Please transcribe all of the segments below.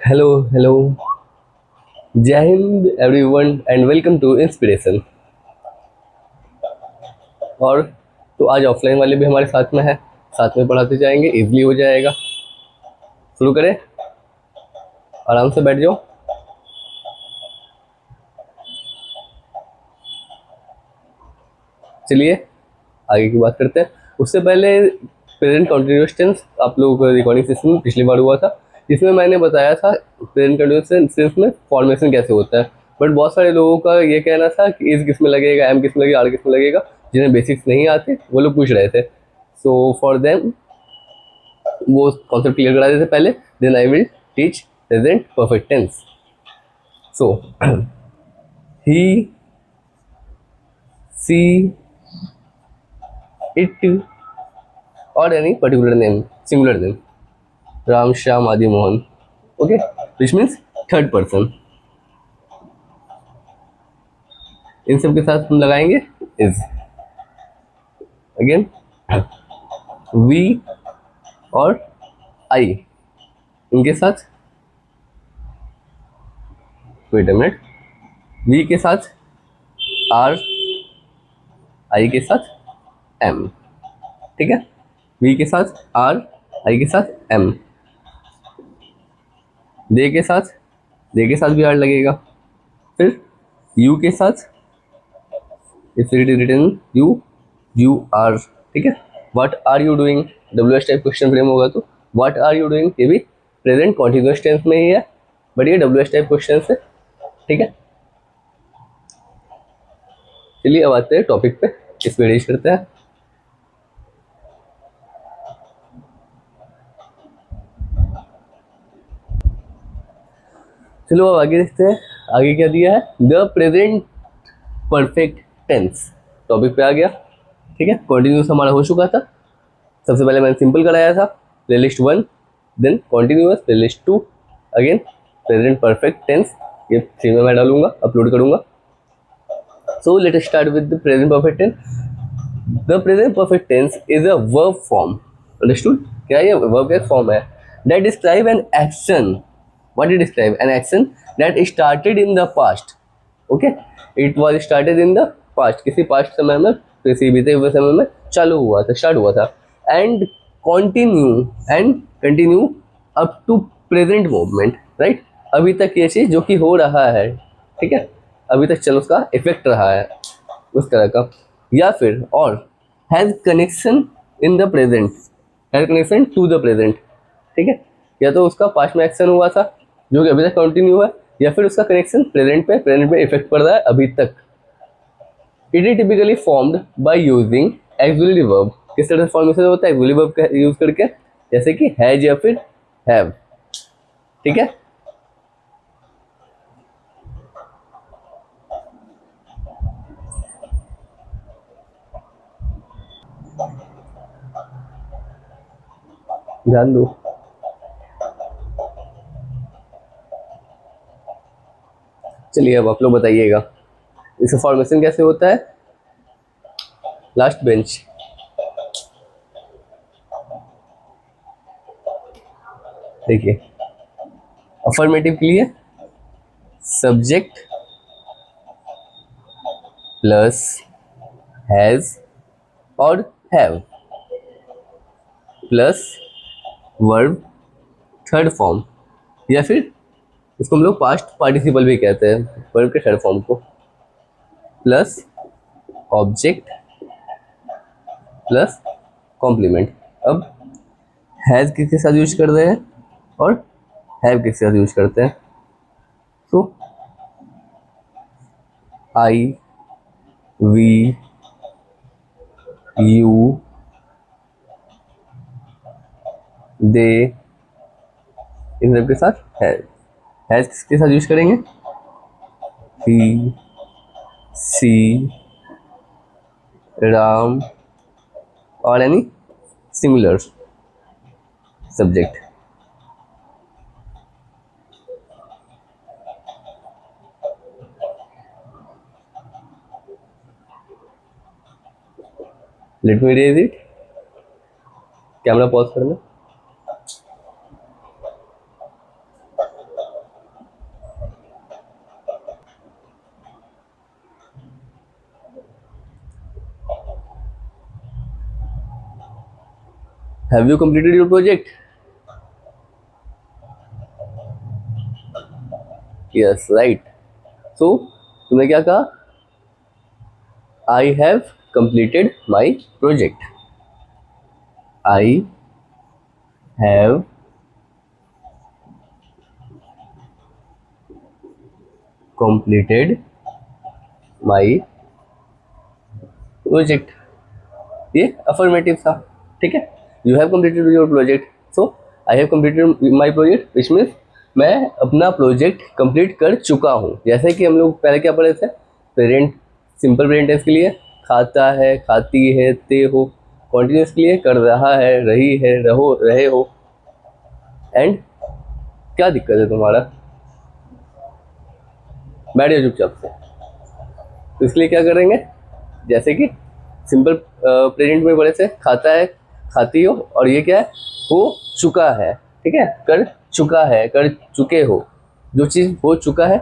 Hello hello. जय हिंद everyone and welcome to inspiration. और तो आज ऑफलाइन वाले भी हमारे साथ में है, साथ में पढ़ाते जाएंगे, इजली हो जाएगा। शुरू करें, आराम से बैठ जाओ। चलिए आगे की बात करते हैं। उससे पहले प्रेजेंट कंटिन्यूअस टेंस आप लोगों को रिकॉर्डिंग सिस्टम में पिछली बार हुआ था, जिसमें मैंने बताया था प्रेजेंट कंटिन्यूअस टेंस में फॉर्मेशन कैसे होता है। बट बहुत सारे लोगों का ये कहना था कि इज किस में लगेगा, एम किस में लगेगा, आर किस में लगेगा। जिन्हें बेसिक्स नहीं आते वो लोग पूछ रहे थे। सो फॉर देम वो कॉन्सेप्ट क्लियर करा देते पहले, then I will teach present perfect tense. So he, she, it or any particular name, singular name, Ram Shyam आदि Mohan. Okay, which means third person. इन सब के साथ हम लगाएंगे इज। अगेन वी और आई, इनके साथ वेट अ मिनट, वी के साथ आर, आई के साथ एम। ठीक है, वी के साथ आर, आई के साथ एम। दे के साथ भी आर लगेगा। फिर यू के साथ if it is written you, you are. ठीक है, what are you doing, W H type question frame होगा तो व्हाट आर यू डूइंग ये भी प्रेजेंट कॉन्टिन्यूअस टेंस में ही है, बट ये डब्ल्यू एच टाइप क्वेश्चन है। ठीक है, चलिए अब आते हैं टॉपिक पे, इस पे रीच करते हैं। चलो अब आगे देखते हैं, आगे क्या दिया है। The present perfect tense topic पे आ गया। ठीक है, कॉन्टिन्यूस हमारा हो चुका था। सबसे पहले मैंने सिंपल कराया था, playlist 1, then continuous playlist 2, again present perfect tense. ये 3 में मैं डालूंगा, अपलोड करूंगा। So let us start with the present perfect tense. The present perfect tense is a verb form. Understood, क्या ये वर्ब का एक फॉर्म है that describe an action. What it describe? An action that started in the past. Okay, it was started in the past, किसी past समय में, किसी बीते हुए समय में चालू हुआ था, स्टार्ट हुआ था। And continue, and continue up to present moment, right. अभी तक ये चीज जो कि हो रहा है, ठीक है, अभी तक चल उसका इफेक्ट रहा है, उस तरह का। या फिर और has connection in the present, has connection to the present. ठीक है, या तो उसका पास्ट में एक्शन हुआ था जो कि अभी तक कंटिन्यू है, या फिर उसका कनेक्शन प्रेजेंट पे इफेक्ट पड़ रहा है अभी तक। It is typically formed by using axillary verb. किस तरह से फॉर्मेशन होता है? एक्सिलरी वर्ब का यूज करके, जैसे कि हैज या फिर हैव। ठीक है, ध्यान दो। चलिए अब आप लोग बताइएगा इसका फॉर्मेशन कैसे होता है। लास्ट बेंच, देखिए, अफर्मेटिव के लिए सब्जेक्ट प्लस हैज और have plus verb third form, या फिर इसको हम लोग पास्ट पार्टिसिपल भी कहते हैं, वर्ब के थर्ड फॉर्म को, प्लस ऑब्जेक्ट प्लस कॉम्प्लीमेंट। अब हैज किसके साथ यूज कर रहे हैं और हैव किसके साथ यूज करते हैं? तो आई, वी, यू, दे, इन सब के साथ हैज किसके साथ यूज करेंगे? ही, सी, राम और any similar subject. Let me raise it, camera pause करना। Have you completed your project? Yes, right. So तुमने क्या कहा? I have completed my project. I have completed my project. ये अफर्मेटिव था, ठीक है। You have completed your project, so I have completed my project which means मैं अपना project complete कर चुका हूँ। जैसे कि हम लोग पहले क्या पढ़े थे, प्रेजेंट सिंपल प्रेजेंट टेंस के लिए खाता है, खाती है, ते हो। कॉन्टिन्यूस के लिए कर रहा है, रही है, रहो, रहे हो। एंड क्या दिक्कत है तुम्हारा? बैठ जाओ चुपचाप से। तो इसके लिए क्या करेंगे, जैसे कि सिंपल प्रेजेंट में पढ़े थे, खाता है, खाती हो, और ये क्या है, हो चुका है, ठीक है, कर चुका है, कर चुके हो। जो चीज़ हो चुका है,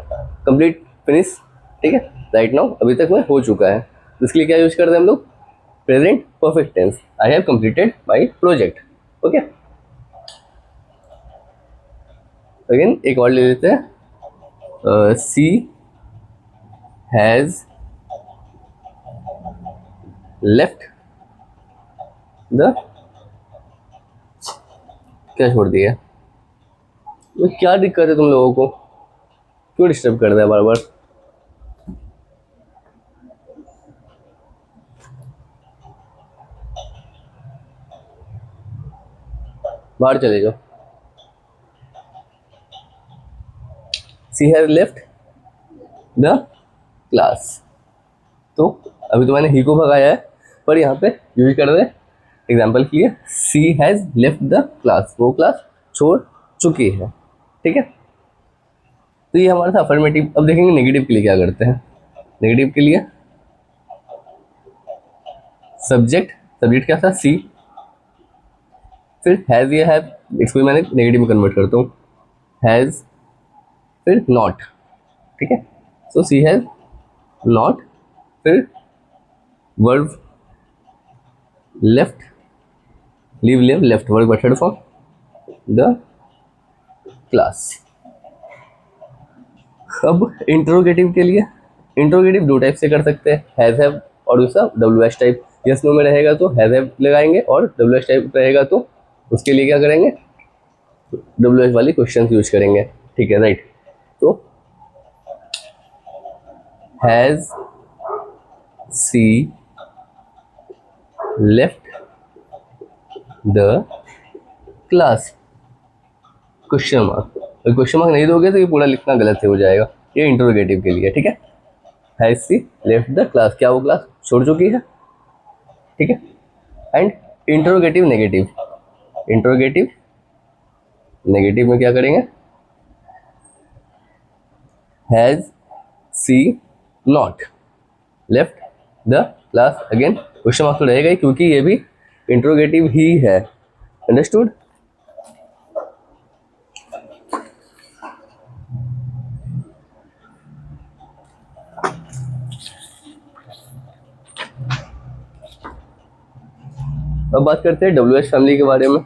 कंप्लीट, फिनिश, ठीक है, राइट नाउ, अभी तक में हो चुका है। तो इसके लिए क्या यूज करते हैं हम लोग? Present perfect tense. I have completed my project. Okay, again एक और ले लेते हैं। सी हैज लेफ्ट द, क्या छोड़ दिया? तो क्या दिक्कत है तुम लोगों को? क्यों डिस्टर्ब कर रहे हैं बार बार? बाहर चले जाओ। सी हैज लेफ्ट द क्लास। तो अभी तो मैंने ही को भगाया है, पर यहाँ पे यूज कर रहे हैं एग्जाम्पल के लिए, सी हैज लेफ्ट द क्लास, वो क्लास छोड़ चुकी है, ठीक है। तो ये हमारा था अफर्मेटिव। अब देखेंगे नेगेटिव के लिए क्या करते हैं। नेगेटिव के लिए सब्जेक्ट, सब्जेक्ट क्या था? सी, फिर हैज या हैव, इसको भी मैंने नेगेटिव में कन्वर्ट करता हूँ, हैज, फिर नॉट, ठीक है। सो सी हैज नॉट, फिर verb left, leave, live, left verb third form, the class. अब इंट्रोगेटिव के लिए, इंट्रोगेटिव दो टाइप से कर सकते हैं, हैज हैव और दूसरा W H type. Yes no में रहेगा तो हैज हैव लगाएंगे, और डब्ल्यू एच टाइप रहेगा तो उसके लिए क्या करेंगे, डब्ल्यू एच वाली क्वेश्चन यूज करेंगे, ठीक है, राइट। तो has she left the class, question mark. Question mark नहीं दोगे तो ये पूरा लिखना गलत हो जाएगा। ये इंट्रोगेटिव के लिए, ठीक है। Has she left the class, क्या वो क्लास छोड़ चुकी है, ठीक है। And interrogative negative, interrogative negative में क्या करेंगे, has she not left the class. Again question mark तो रहेगा ही, क्योंकि ये भी इंट्रोगेटिव ही है, अंडरस्टूड। अब बात करते हैं डब्ल्यू एच फैमिली के बारे में।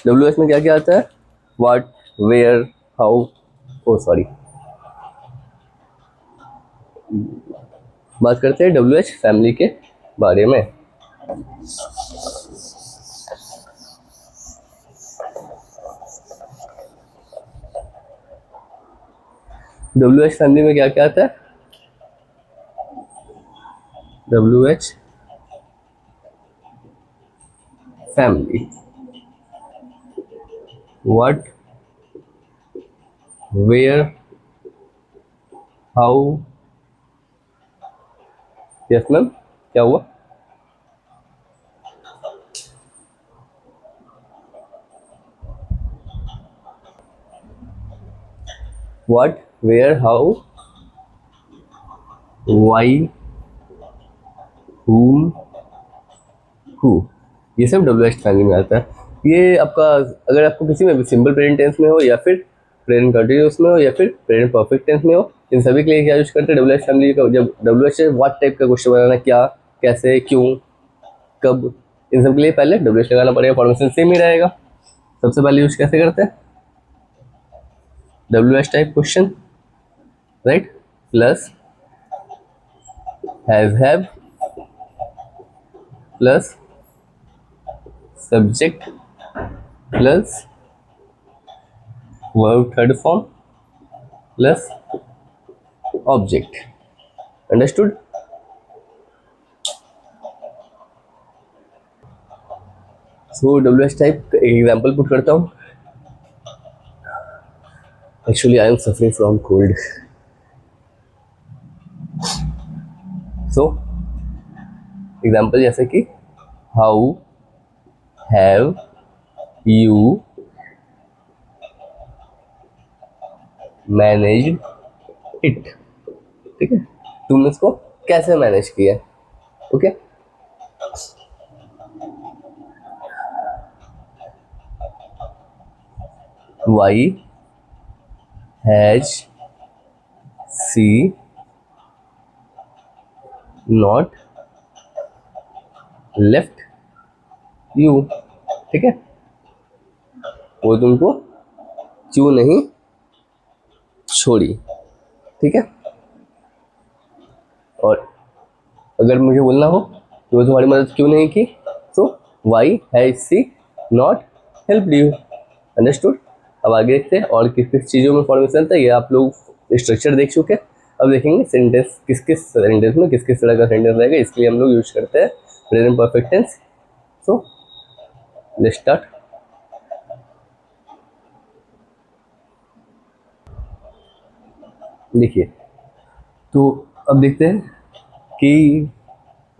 डब्ल्यू एच में क्या क्या आता है? What, where, how, oh sorry, बात करते हैं डब्ल्यू एच फैमिली के बारे में। डब्ल्यू एच फैमिली में क्या क्या आता है? W H family, what, where, how, yes ma'am, क्या हुआ? What, where, how, why, whom, who, ये सब डब्ल्यू एच फैमिली में आता है। ये आपका, अगर आपको किसी में भी सिंपल प्रेजेंट टेंस में हो, या फिर प्रेजेंट कंटिन्यूअस में हो, या फिर प्रेजेंट परफेक्ट टेंस में हो, इन सभी के लिए क्या यूज करते हैं डब्ल्यू एच फैमिली का। जब डब्ल्यू एच व्हाट टाइप का क्वेश्चन बनाना, क्या, कैसे, क्यों, कब, इन सब के लिए पहले WH लगाना पड़ेगा, फॉर्मेशन सेम ही रहेगा। सबसे पहले यूज कैसे करते हैं, WH type question, right, plus have plus subject plus verb third form plus object. Understood? So WH type एक एग्जाम्पल पुट करता हूँ। Actually I am suffering from cold, so example जैसे कि how have you managed it, ठीक है, तुमने इसको कैसे मैनेज किया, okay. Why has she not left you, ठीक है, वो तुमको क्यों नहीं छोड़ी, ठीक है। और अगर मुझे बोलना हो कि वो तुम्हारी मदद क्यों नहीं की, तो why has she not help you. Understood? अब आगे देखते हैं और किस किस चीज़ों में फॉर्मेशन था, ये आप लोग स्ट्रक्चर देख चुके हैं। अब देखेंगे सेंटेंस किस किस सेंटेंस में किस किस तरह का सेंटेंस रहेगा, इसके लिए हम लोग यूज करते हैं present perfect tense. So let's start. देखिए, तो अब देखते हैं कि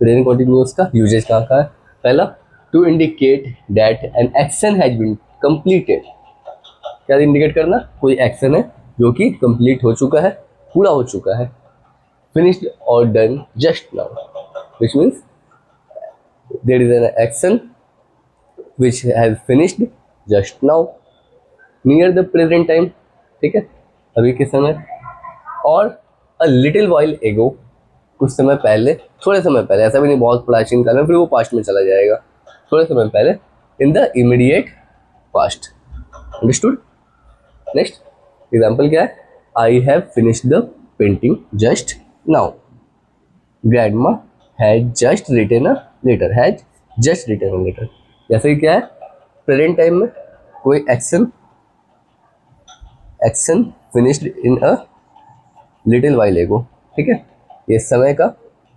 प्रेजेंट कंटिन्यूअस का यूजेज कहाँ का है। पहला, to indicate that an action has been completed. क्या इंडिकेट करना, कोई एक्शन है जो कि कंप्लीट हो चुका है, पूरा हो चुका है। फिनिश्ड और done just now, which means there is an action which has finished just now near the present time, ठीक है, अभी के समय। और अ लिटिल वाइल एगो, कुछ समय पहले, थोड़े समय पहले, ऐसा भी नहीं बहुत प्राचीन काल में, फिर वो पास्ट में चला जाएगा, थोड़े समय पहले, in the immediate past. Understood? Next example क्या है, I have finished the painting just now. Grandma has just written a letter, has just written a letter. जैसे कि क्या है, प्रेजेंट टाइम में कोई action finished in a little while ago, ठीक है, ये समय का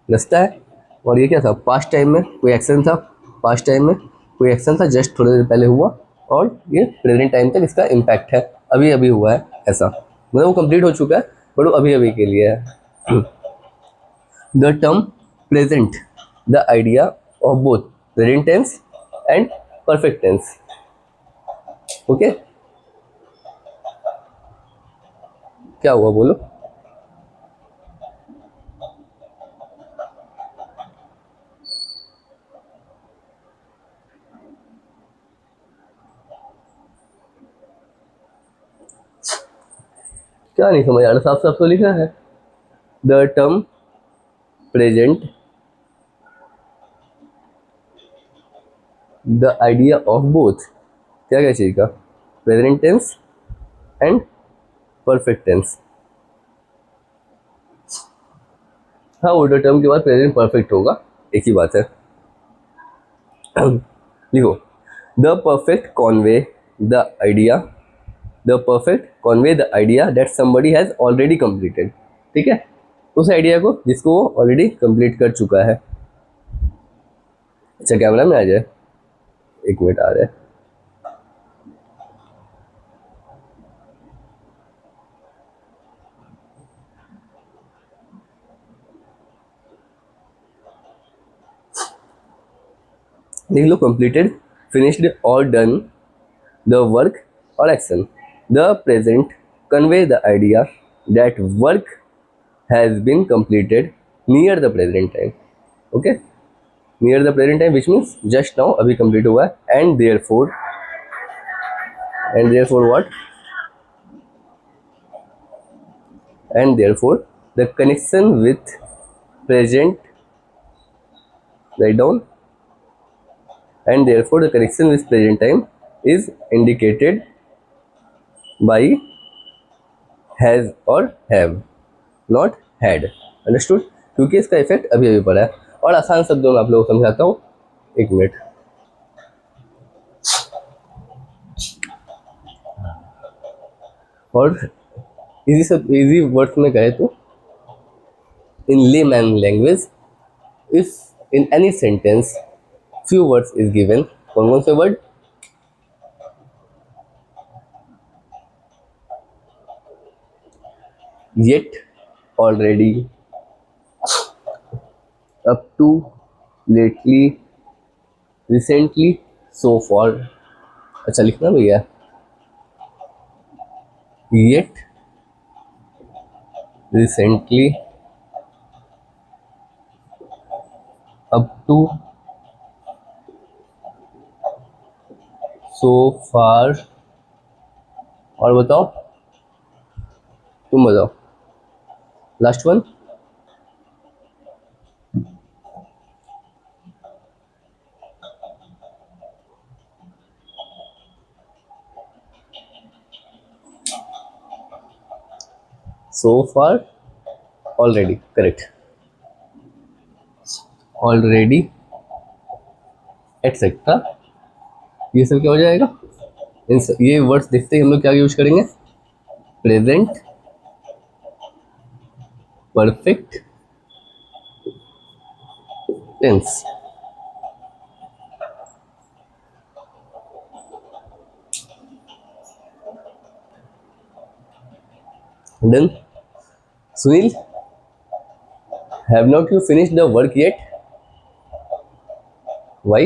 रास्ता है। और ये क्या था, पास्ट टाइम में कोई एक्शन था, पास्ट टाइम में कोई एक्शन था, जस्ट थोड़ी देर पहले हुआ, और ये प्रेजेंट टाइम तक इसका इम्पैक्ट है, अभी अभी हुआ है, ऐसा मतलब वो कंप्लीट हो चुका है बट वो अभी अभी के लिए है। The term present the idea of both present tense and perfect tense, okay. क्या हुआ बोलो? क्या नहीं समझ आ रहा, साफ साफ तो लिखा है, the term present the idea of both, क्या क्या चीज़ का, present tense and perfect tense. हाँ, वो द टर्म के बाद प्रेजेंट परफेक्ट होगा, एक ही बात है। लिखो, the perfect Conway the idea, the perfect Conway the idea that somebody has already completed, ठीक है, उस आइडिया को जिसको वो ऑलरेडी कंप्लीट कर चुका है। अच्छा, कैमरा में आ जाए, एक मिनट आ रहा है। लिख लो, कंप्लीटेड, फिनिश्ड और डन द वर्क और action. The present convey the idea that work has been completed near the present time, okay, near the present time which means just now, अभी कंप्लीट हुआ है। And therefore what, and therefore the connection with present, right down, and therefore the connection with present time is indicated by has or have, not had. Understood? क्योंकि इसका effect अभी अभी पड़ा है। और आसान शब्दों में आप लोगों को समझाता हूँ, एक मिनट। और इजी वर्ड्स में कहे तो in layman language, if in any sentence few words is given, कौन कौन से word? yet, already, up to, lately, recently, so far। अच्छा लिखना भैया, yet, recently, up to, so far। और बताओ, तुम बताओ, last one. so far, already, correct, already, etc। ये सब क्या हो जाएगा? ये वर्ड्स देखते ही हम लोग क्या यूज करेंगे? Present perfect tense. Then, Sunil, have not you finished the work yet? Why?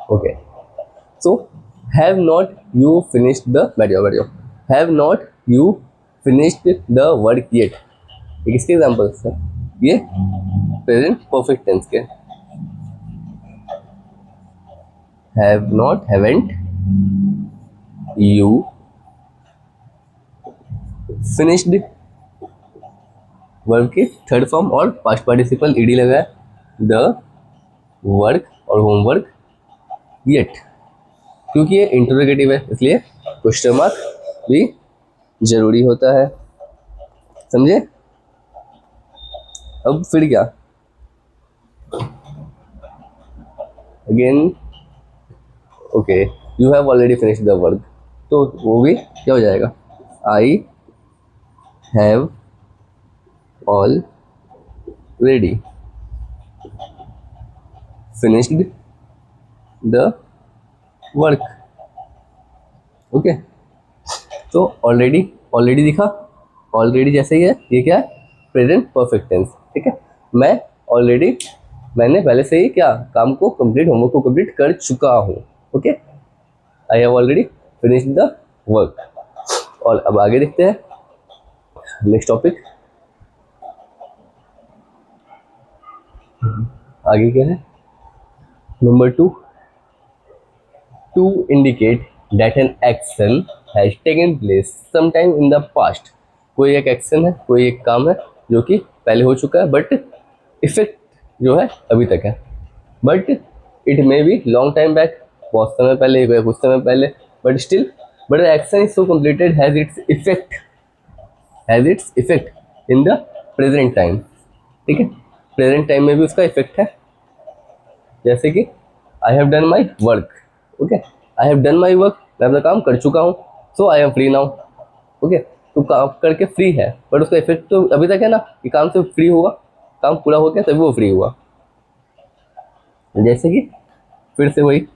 Okay. So, have not you finished the बैठो have not you finished the work yet? ये किसके एग्जाम्पल्स हैं? ये प्रेजेंट परफेक्ट टेंस के। have not, haven't you finished verb के third form और past participle ED लगा है, द वर्क और होमवर्क येट। क्योंकि ये इंटरोगेटिव है इसलिए क्वेश्चन मार्क भी जरूरी होता है, समझे? अब फिर क्या? Again okay, you have already finished the work, तो वो भी क्या हो जाएगा? I have already finished the work। Okay, तो ऑलरेडी दिखा, ऑलरेडी जैसे ही है, ये क्या है? Present perfect tense. ठीक है, मैंने पहले से ही क्या काम को कंप्लीट, होमवर्क को कंप्लीट कर चुका हूँ। Okay, I have already finished the work. और अब आगे देखते हैं नेक्स्ट टॉपिक। आगे क्या है? Number 2, to indicate that an action has taken place sometime in the past. कोई एक एक्शन है, कोई एक काम है जो कि पहले हो चुका है, बट इफेक्ट जो है अभी तक है। But it may be long time back, बहुत समय पहले या कुछ समय पहले, but still but the action is so completed has its effect in the present time. ठीक है, प्रेजेंट टाइम में भी उसका इफेक्ट है। जैसे कि I have done my work. Okay, I have done my work, मैं अपना काम कर चुका हूँ। So I am free now. Okay, तो काम करके फ्री है, बट उसका इफेक्ट तो अभी तक है ना, कि काम से फ्री हुआ, काम पूरा हो गया तभी वो फ्री हुआ। जैसे कि फिर से वही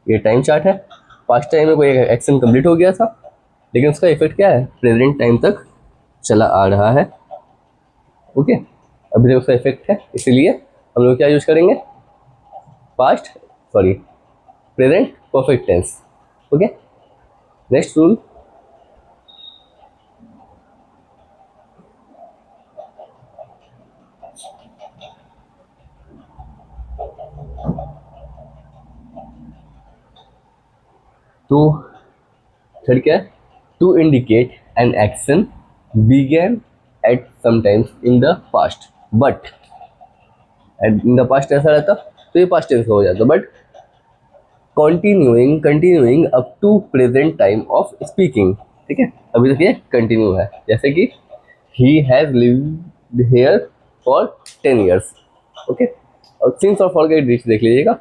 ये टाइम चार्ट है, पास्ट टाइम में कोई एक्शन कंप्लीट हो गया था, लेकिन उसका इफेक्ट क्या है? प्रेजेंट टाइम तक चला आ रहा है। ओके, अभी तक उसका इफेक्ट है, इसीलिए हम लोग क्या यूज करेंगे? Present perfect tense. Okay, next rule, तो थर्ड क्या है? To indicate an action began at sometimes in the past, but in the past ऐसा रहता तो ये पास्ट टेंस हो जाता, but continuing up to present time of speaking, ठीक है, अभी तक ये कंटिन्यू है। जैसे कि he has lived here for 10 years, ओके। और सिंस और फॉर का डिश देख लीजिएगा,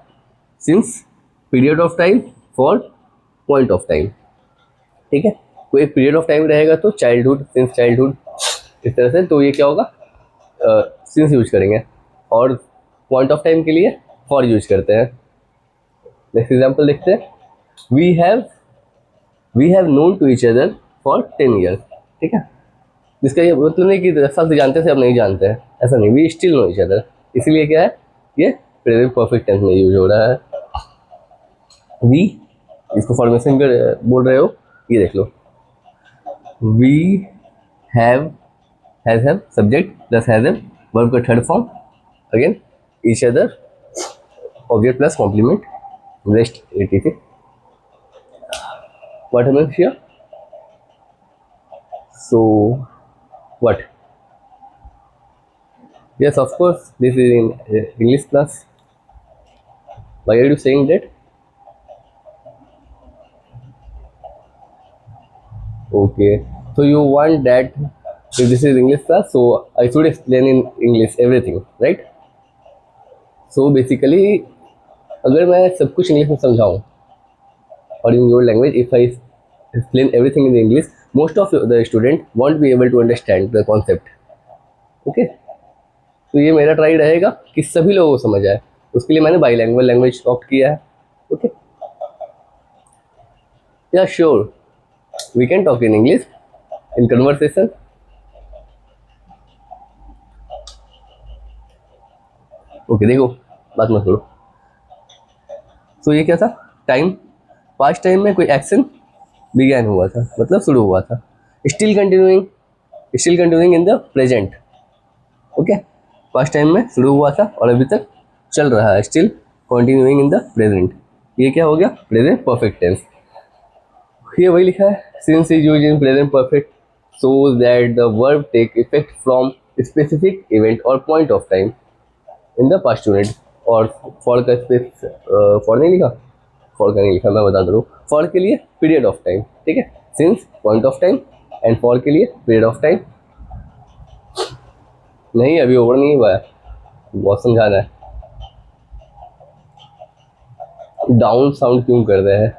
since period of time, for point of time, ठीक है। कोई एक पीरियड ऑफ टाइम रहेगा तो चाइल्डहुड, सिंस चाइल्डहुड, इस तरह से। तो ये क्या होगा, सिंस यूज करेंगे, और पॉइंट ऑफ टाइम के लिए फॉर यूज करते हैं। नेक्स्ट एग्जाम्पल देखते हैं, we have known to each other for 10 years, ठीक है। जिसका ये मतलब नहीं कि 10 साल से जानते थे अब नहीं जानते हैं, ऐसा नहीं, we still know each other. इसीलिए क्या है, ये प्रेजेंट परफेक्ट टेंस में यूज हो रहा है। वी, इसको फॉर्मेशन कर बोल रहे हो, ये देख लो, we have, have subject plus has am, verb का third form, again each other, object plus complement, rest etc. What happens here? So what? Yes, of course, this is in English class. Why are you saying that? Okay, so you want that if this is English class, so I should explain in English everything, right? So basically, अगर मैं सब कुछ English में समझाऊँ और in your language, if I explain everything in English, most of the student won't be able to understand the concept. Okay? तो ये मेरा ट्राई रहेगा कि सभी लोगों को समझ आए, उसके लिए मैंने बाईलैंग्वेज लैंग्वेज ऑप्ट किया है। ओके, या sure, we can talk in English in conversation. Okay, देखो बात मत करो। तो ये क्या था, टाइम, पास्ट टाइम में कोई एक्शन बिगैन हुआ था, मतलब शुरू हुआ था। Still continuing in the present, okay. Past time में शुरू हुआ था और अभी तक चल रहा है, still continuing in the present. ये क्या हो गया, प्रेजेंट परफेक्ट टेंस। ये वही लिखा है, since is used in present perfect shows that the verb take effect from specific event or point of time in the past unit। और for का स्पेस, फॉर नहीं लिखा, फॉर का नहीं लिखा, मैं बता दूँ, फॉर के लिए पीरियड ऑफ टाइम, ठीक है, since point of time, and for के लिए पीरियड ऑफ टाइम। नहीं, अभी ओवर नहीं हुआ है, बहुत समझाना है। डाउन साउंड क्यों कर रहे हैं,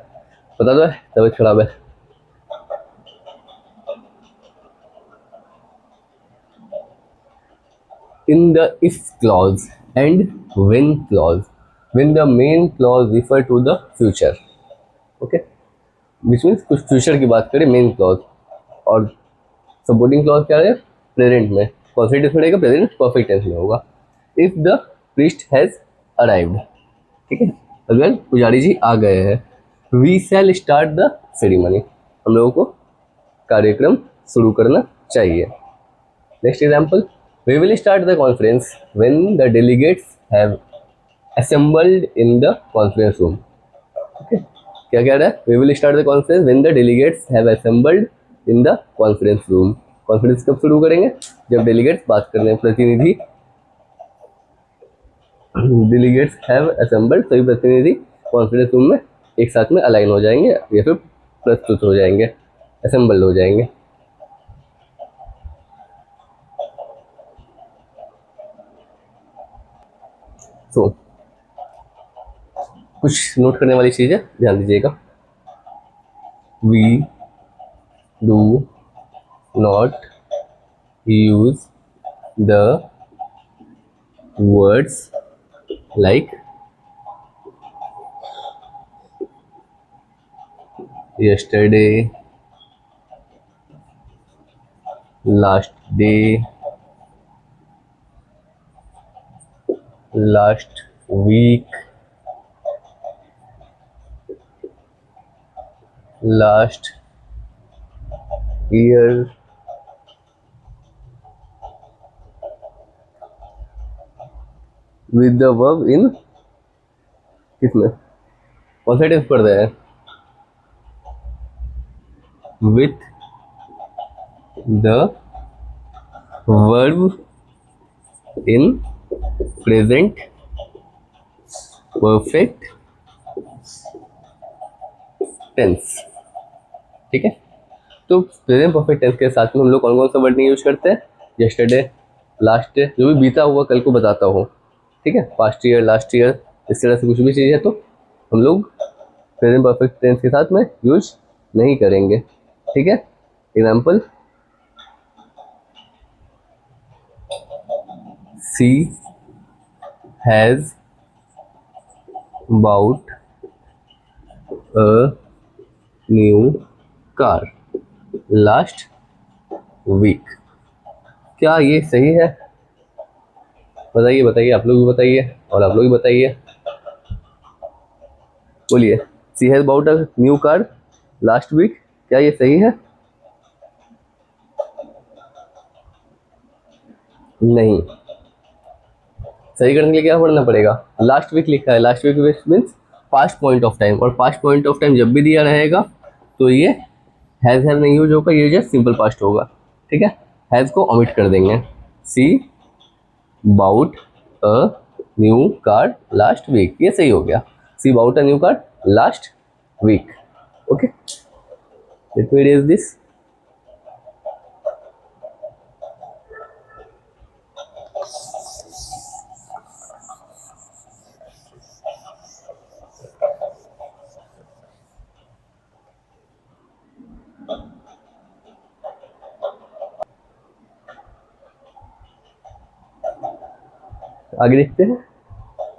पता तो है, तबीयत खराब है। In the if clause and when clause, when the main clause refer to the future, okay, which means कुछ फ्यूचर की बात करें मेन क्लॉज, और सपोर्टिंग क्लॉज क्या है, प्रेजेंट में, कॉन्सेप्ट रहेगा प्रेजेंट परफेक्ट टेंस में होगा। If the priest has arrived, ठीक है, अगर पुजारी जी आ गए हैं, we shall start the ceremony, हम लोगों को कार्यक्रम शुरू करना चाहिए। Next example, we will start the conference when the delegates have assembled in the conference room, okay, क्या कह रहा है, we will start the conference when the delegates have assembled in the conference room। Conference कब शुरू करेंगे, जब delegates बात करने, प्रतिनिधि, डेलीगेट्स हैव असेंबल्ड, सभी प्रतिनिधि कॉन्फ्रेंस रूम में एक साथ में अलाइन हो जाएंगे या फिर प्रस्तुत हो जाएंगे, असेंबल्ड हो जाएंगे। तो कुछ नोट करने वाली चीज़ है, ध्यान दीजिएगा। We do not use the words like yesterday, last day, last week, last year, with the verb in किसमें, कौन सा टेंस पढ़ रहे हैं, with the verb in present perfect tense. ठीक है, तो प्रेजेंट परफेक्ट टेंस के साथ में हम लोग कौन कौन सा वर्ड नहीं यूज करते हैं? यस्टरडे, लास्ट डे, जो भी बीता हुआ कल को बताता हो, ठीक है, पास्ट ईयर, लास्ट ईयर, इस तरह से कुछ भी चीज़ है तो हम लोग प्रेजेंट परफेक्ट टेंस के साथ में यूज नहीं करेंगे। ठीक है, example, she has bought a new car last week. क्या ये सही है? बताइए बताइए, आप लोग भी बताइए और आप लोग भी बताइए, बोलिए। She has bought a new car last week, क्या ये सही है? नहीं। सही करने के लिए क्या पढ़ना पड़ेगा? लास्ट वीक लिखा है, last week means past point of time, और पास्ट पॉइंट ऑफ टाइम जब भी दिया रहेगा तो ये हैज हैव नहीं यूज होगा, ये जस्ट सिंपल पास्ट होगा। ठीक है, हैज को ओमिट कर देंगे। She bought a new car last week, ये सही हो गया। She bought a new car last week. Okay, let me erase this. आगे देखते हैं।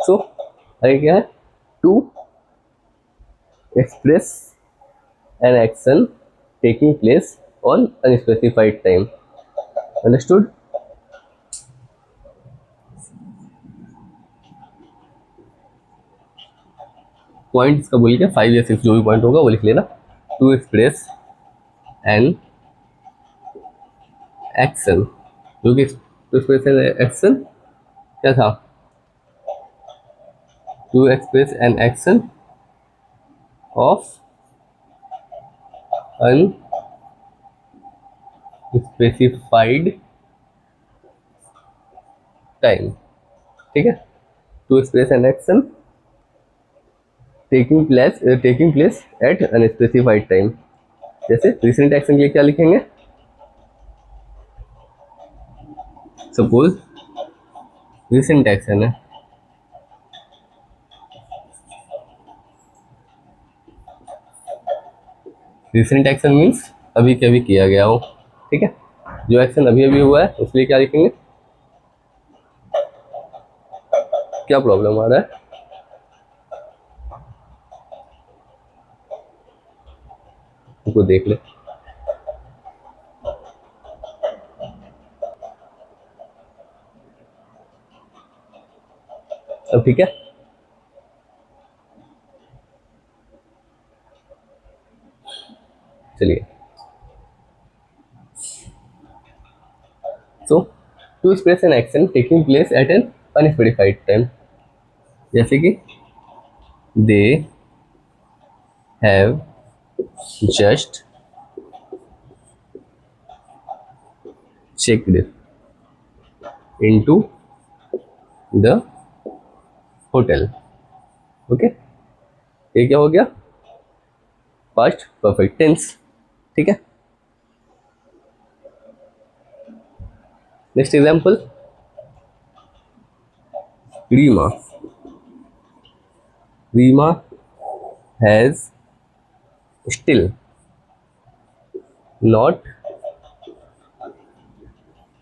सो आगे क्या है? To express an action taking place on unspecified time. Understood? Point इसका बोल के 5 या 6 जो भी पॉइंट होगा वो लिख लेना। टू एक्सप्रेस एन एक्शन, जो कि टू एक्सप्रेस एन एक्शन क्या था? To express an action of unspecified time. ठीक है, to express an action taking place at unspecified time. जैसे रिसेंट एक्शन के लिए क्या लिखेंगे? सपोज रिसेंट एक्शन है, रिसेंट एक्शन मीन्स अभी के अभी किया गया हो। ठीक है, जो एक्शन अभी अभी हुआ है उसके लिए क्या लिखेंगे? क्या प्रॉब्लम आ रहा है? उनको देख ले। अब ठीक है, चलिए। So to express an action taking place at an unspecified time, जैसे कि they have just checked into the hotel. Okay, ये क्या हो गया? Past perfect tense. ठीक है, next example, Rima. Rima has still not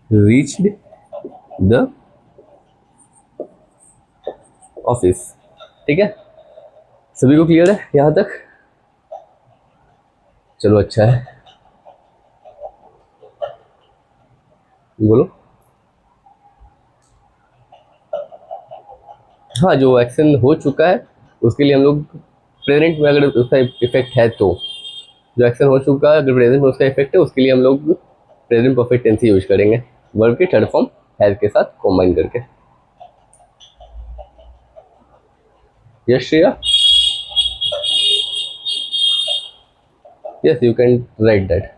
reached the office. ठीक है, सभी को क्लियर है यहाँ तक? चलो अच्छा है, बोलो। हाँ, जो एक्शन हो चुका है उसके लिए हम लोग प्रेजेंट में अगर उसका इफेक्ट है तो, जो एक्शन हो चुका है अगर प्रेजेंट में उसका इफेक्ट है उसके लिए हम लोग प्रेजेंट परफेक्ट टेंस ही यूज करेंगे, वर्ब के थर्ड फॉर्म हैज के साथ कॉम्बाइन करके। Yes Shreya? Yes, you can write that.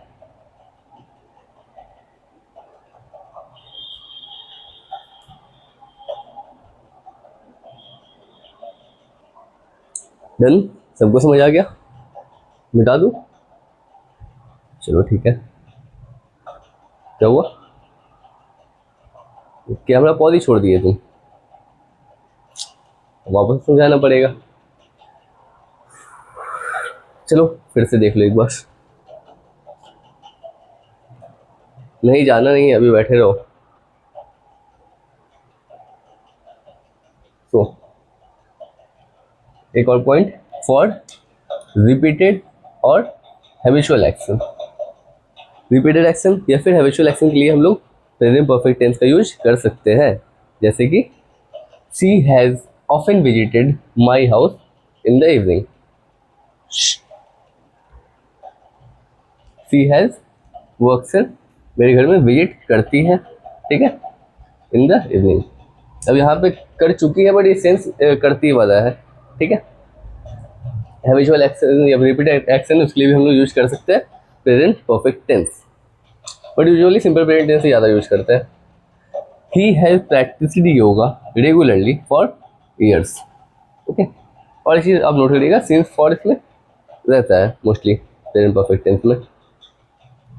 Done, सबको समझ आ गया? मिटा दूँ? चलो ठीक है। क्या हुआ? कैमरा पॉज ही छोड़ दिए तुम, वापस समझाना पड़ेगा। चलो फिर से देख लो एक बार। नहीं जाना नहीं है, अभी बैठे रहो। तो एक और पॉइंट, फॉर रिपीटेड और हैबिचुअल एक्शन। रिपीटेड एक्शन या फिर हैबिचुअल एक्शन के लिए हम लोग प्रेजेंट परफेक्ट टेंस का यूज कर सकते हैं, जैसे कि she has often visited my house in the evening. She has, वो अक्सर मेरे घर में विजिट करती है, ठीक है, इन द इवनिंग। अब यहाँ पे कर चुकी है बट ये सेंस करती वाला है, ठीक है। हैबिचुअल एक्शन या रिपीटेड एक्शन उसके लिए भी हम लोग यूज कर सकते हैं present perfect tense, but usually simple present tense से ज़्यादा यूज करते हैं। He has practised yoga regularly for years, okay. और इसी आप नोट करिएगा सिंस फॉर इसमें रहता है मोस्टली प्रेजेंट परफेक्ट टेंस में।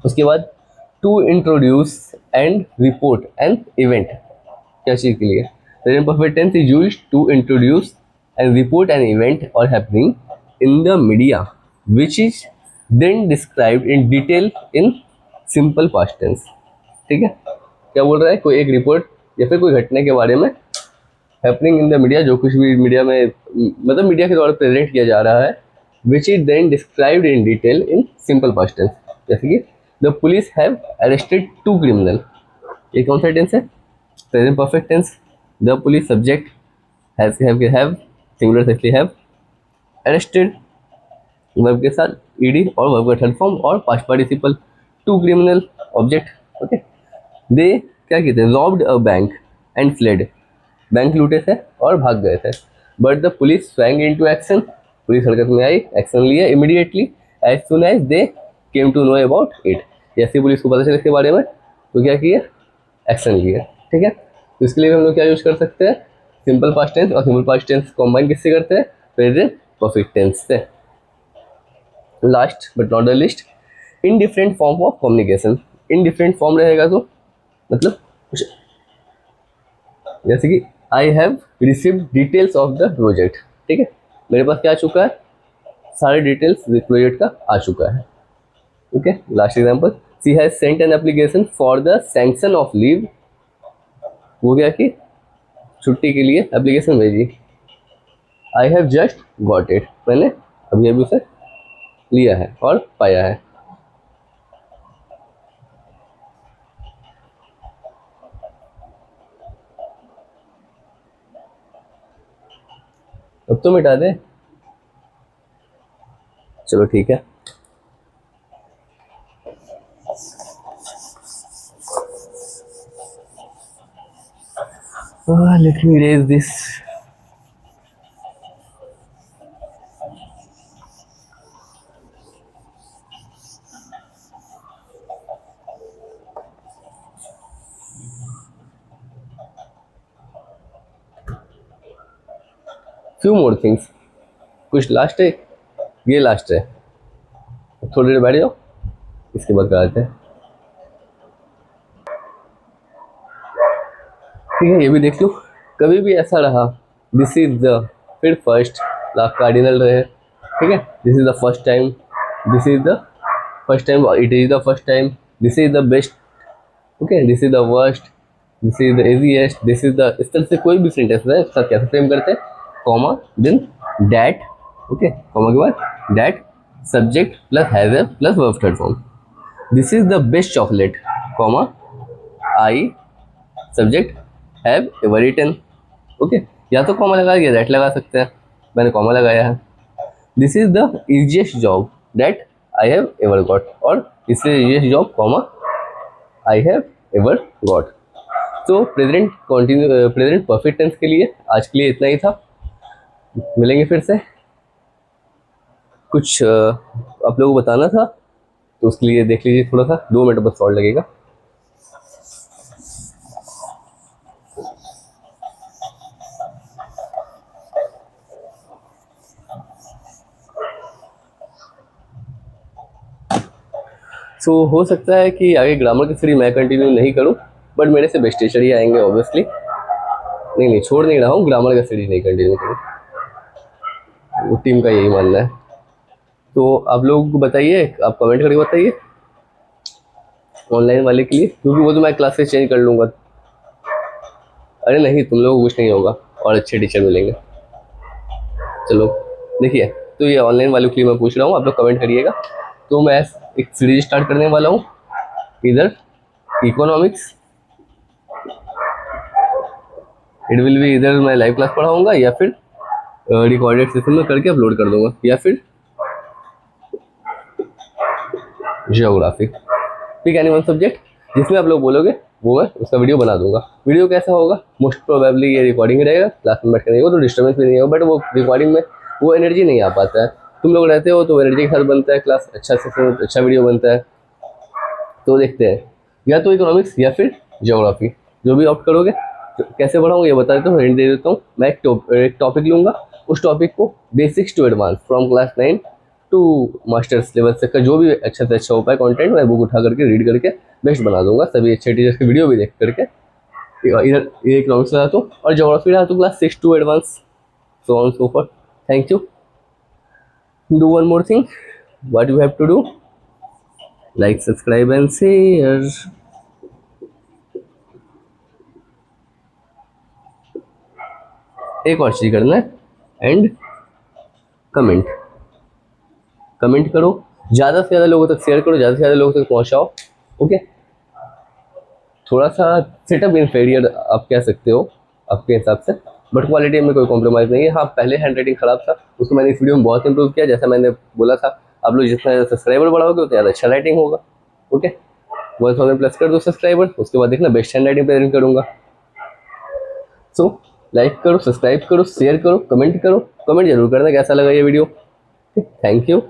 उसके बाद to introduce and report an event, क्या चीज़ के लिए? Present perfect tense is used to introduce and report an event or happening in the media which is then described in detail in simple past tense, ठीक है। क्या बोल रहा है? कोई एक रिपोर्ट या फिर कोई घटना के बारे में हैपनिंग इन द मीडिया, जो कुछ भी मीडिया में मतलब मीडिया के द्वारा प्रेजेंट किया जा रहा है, which is then described in detail in simple past tense, जैसे कि the police have arrested 2 criminal. ये कौन सा टेंस है? Present perfect tense. The police subject have singular से इसलिए हैव, अरेस्टेड वर्ब के साथ ईडी और वर्ब का थर्ड फॉर्म और past participle, 2 criminal object, okay. They क्या कहते हैं? Robbed a bank and fled, bank लूटे थे और भाग गए थे। But the police swang into action, police हरकत में आई, एक्शन लिया immediately as soon as they came to know about it. जैसे पुलिस को पता चला इसके बारे में तो क्या किया? एक्शन लिया, ठीक है। तो इसके लिए हम लोग क्या यूज कर सकते हैं? सिंपल पास्ट टेंस, और सिंपल पास्ट टेंस कॉम्बाइन किससे करते हैं? प्रेजेंट परफेक्ट टेंस से। Last but not the list, in different form of communication. In different form रहेगा तो मतलब कुछ जैसे कि I have received details of the project, ठीक है, मेरे पास क्या आ चुका है? सारे डिटेल्स प्रोजेक्ट का आ चुका है, okay. Last example, she has sent an application for the sanction of leave, वो क्या कि छुट्टी के लिए एप्लीकेशन भेजी। I have just got it, मैंने अभी अभी उसे लिया है और पाया है। अब तो मिटा दे, चलो ठीक है। Let me raise this. Few more things, कुछ लास्ट है, ये लास्ट है, थोड़ी देर बैठ जाओ, इसके बाद कराते हैं, ठीक है। ये भी देख लो, कभी भी ऐसा रहा दिस इज द, फिर फर्स्ट कार्डिनल रहे, ठीक है। This is the first time, this is the first time, it is the first time, this is the best, okay, this is the worst, this is the easiest, this is the, इस तरह से कोई भी sentence है उसका कैसे frame करते हैं? Comma then that, okay, comma के बाद that, subject plus has a plus verb third form. This is the best chocolate, comma I subject have ever eaten, okay. या तो कॉमा लगा या दैट लगा सकते हैं, मैंने कॉमा लगाया है। This is the easiest job that I have ever got, और इससे easiest job comma I have ever got. तो प्रेजेंट परफेक्ट टेंस के लिए आज के लिए इतना ही था। मिलेंगे फिर से, कुछ आप लोगों को बताना था तो उसके लिए देख लीजिए, थोड़ा सा 2 मिनट बस और लगेगा। सो हो सकता है कि आगे ग्रामर की सीरीज मैं कंटिन्यू नहीं करूँ, बट मेरे से बेस्ट टीचर ही आएंगे ऑब्वियसली। नहीं छोड़ नहीं रहा हूँ, ग्रामर का सीरीज नहीं कंटिन्यू करूँ, वो टीम का यही मानना है। तो आप लोग बताइए, आप कमेंट करके बताइए ऑनलाइन वाले के लिए, क्योंकि वो तो मैं क्लासेस चेंज कर लूँगा। अरे नहीं, तुम लोगों को कुछ नहीं होगा और अच्छे टीचर मिलेंगे। चलो देखिए, तो ये ऑनलाइन वालों के लिए मैं पूछ रहा हूँ, आप लोग कमेंट करिएगा। तो मैं एक सीरीज स्टार्ट करने वाला हूँ, इधर इकोनॉमिक्स, इट विल बी इधर मैं लाइव क्लास पढ़ाऊँगा या फिर रिकॉर्डेड सेशन में करके अपलोड कर दूंगा, या फिर ज्योग्राफी। ठीक है, एनी वन सब्जेक्ट जिसमें आप लोग बोलोगे वो मैं उसका वीडियो बना दूंगा। वीडियो कैसा होगा, मोस्ट प्रोबेबली ये रिकॉर्डिंग रहेगा, क्लास में बैठ कर नहीं होगा तो डिस्टर्बेंस भी नहीं होगा, बट वो रिकॉर्डिंग में वो एनर्जी नहीं आ पाता है। तुम लोग रहते हो तो एनर्जी के साथ बनता है क्लास, अच्छा सेशन, अच्छा वीडियो बनता है। तो देखते हैं, या तो इकोनॉमिक्स या फिर ज्योग्राफी, जो भी ऑप्ट करोगे। तो कैसे पढ़ाऊँगा ये बता देता हूँ, हिंट दे देता हूँ। मैं एक टॉपिक लूँगा, उस टॉपिक को basics to advance from class 9 to masters level तक का जो भी अच्छा से अच्छा हो पाए कंटेंट, मैं बुक उठा करके रीड करके बेस्ट बना दूंगा, सभी अच्छे टीचर्स की वीडियो भी देख करके। इधर ये इकोनॉमिक्स रहा तो, और ज्योग्राफी रहा तो class 6 to advance, so on so forth. Thank you. Do one more thing, what you have to do, like subscribe and share. एक और चीज करना है, एंड कमेंट करो, ज़्यादा से ज़्यादा लोगों तक शेयर करो, ज़्यादा से ज़्यादा लोगों तक पहुंचाओ। ओके, थोड़ा सा सेटअप इन्फीरियर आप कह सकते हो आपके हिसाब से, बट क्वालिटी में कोई कॉम्प्रोमाइज़ नहीं है। हाँ, पहले हैंड राइटिंग ख़राब था, उसको मैंने इस वीडियो में बहुत इंप्रूव किया। जैसा मैंने बोला था, आप लोग जितना सब्सक्राइबर बढ़ाओगे उतना ज़्यादा अच्छा राइटिंग होगा। ओके, 1000 प्लस कर दो सब्सक्राइबर, उसके बाद देखना बेस्ट हैंड राइटिंग प्रेजेंट करूँगा। सो लाइक करो, सब्सक्राइब करो, शेयर करो, कमेंट करो। कमेंट जरूर करना कैसा लगा ये वीडियो। Thank you.